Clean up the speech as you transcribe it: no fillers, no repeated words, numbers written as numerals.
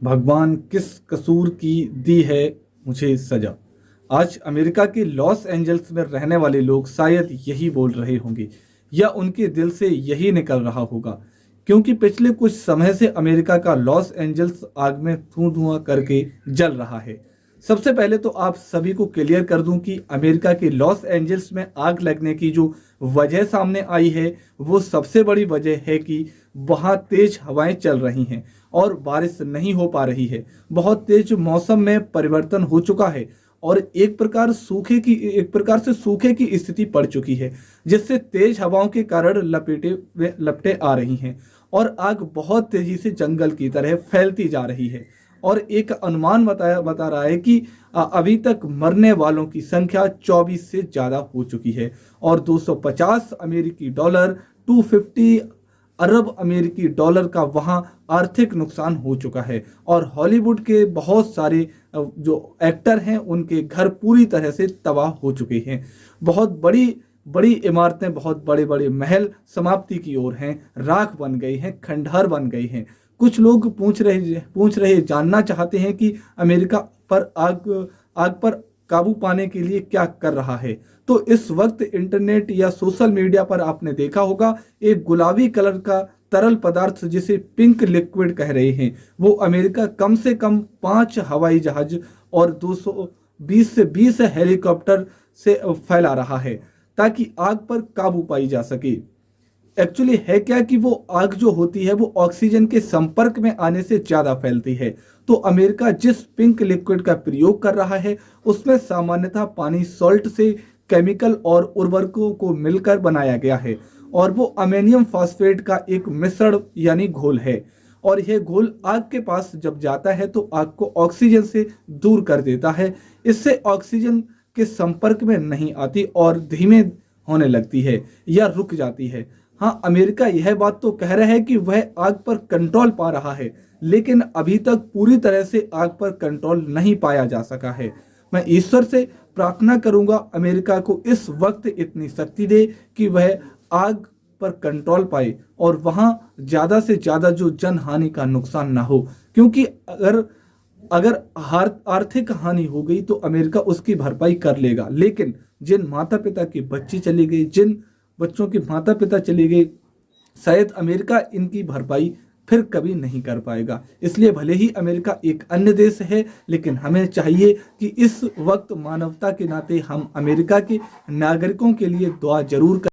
भगवान किस कसूर की दी है मुझे सजा। आज अमेरिका के लॉस एंजल्स में रहने वाले लोग शायद यही बोल रहे होंगे या उनके दिल से यही निकल रहा होगा, क्योंकि पिछले कुछ समय से अमेरिका का लॉस एंजल्स आग में धुआं धुआं करके जल रहा है। सबसे पहले तो आप सभी को क्लियर कर दूं कि अमेरिका के लॉस एंजल्स में आग लगने की जो वजह सामने आई है, वो सबसे बड़ी वजह है कि वहाँ तेज हवाएं चल रही हैं और बारिश नहीं हो पा रही है। बहुत तेज मौसम में परिवर्तन हो चुका है और एक प्रकार से सूखे की स्थिति पड़ चुकी है, जिससे तेज हवाओं के कारण लपटें आ रही हैं और आग बहुत तेजी से जंगल की तरह फैलती जा रही है। और एक अनुमान बता रहा है कि अभी तक मरने वालों की संख्या 24 से ज़्यादा हो चुकी है और 250 अमेरिकी डॉलर 250 अरब अमेरिकी डॉलर का वहाँ आर्थिक नुकसान हो चुका है। और हॉलीवुड के बहुत सारे जो एक्टर हैं उनके घर पूरी तरह से तबाह हो चुके हैं। बहुत बड़ी बड़ी इमारतें, बहुत बड़े बड़े महल समाप्ति की ओर हैं, राख बन गई हैं, खंडहर बन गई हैं। कुछ लोग पूछ रहे जानना चाहते हैं कि अमेरिका पर आग पर काबू पाने के लिए क्या कर रहा है। तो इस वक्त इंटरनेट या सोशल मीडिया पर आपने देखा होगा एक गुलाबी कलर का तरल पदार्थ जिसे पिंक लिक्विड कह रहे हैं, वो अमेरिका कम से कम 5 हवाई जहाज और 220 से 20 हेलीकॉप्टर से फैला रहा है ताकि आग पर काबू पाई जा सके। एक्चुअली है क्या कि वो आग जो होती है वो ऑक्सीजन के संपर्क में आने से ज्यादा फैलती है। तो अमेरिका जिस पिंक लिक्विड का प्रयोग कर रहा है उसमें सामान्यतः पानी सॉल्ट से केमिकल और उर्वरकों को मिलकर बनाया गया है और वो अमोनियम फॉस्फेट का एक मिश्रण यानी घोल है। और यह घोल आग के पास जब जाता है तो आग को ऑक्सीजन से दूर कर देता है। इससे ऑक्सीजन के संपर्क में नहीं आती और धीमे होने लगती है या रुक जाती है। हाँ, अमेरिका यह बात तो कह रहा है कि वह आग पर कंट्रोल पा रहा है, लेकिन अभी तक पूरी तरह से आग पर कंट्रोल नहीं पाया जा सका है। मैं ईश्वर से प्रार्थना करूंगा अमेरिका को इस वक्त इतनी शक्ति दे कि वह आग पर कंट्रोल पाए और वहां ज्यादा से ज्यादा जो जन हानि का नुकसान ना हो, क्योंकि अगर अगर आर्थिक हानि हो गई तो अमेरिका उसकी भरपाई कर लेगा, लेकिन जिन माता पिता की बच्ची चली गई, जिन बच्चों के माता पिता चले गए, शायद अमेरिका इनकी भरपाई फिर कभी नहीं कर पाएगा। इसलिए भले ही अमेरिका एक अन्य देश है, लेकिन हमें चाहिए कि इस वक्त मानवता के नाते हम अमेरिका के नागरिकों के लिए दुआ जरूर करें।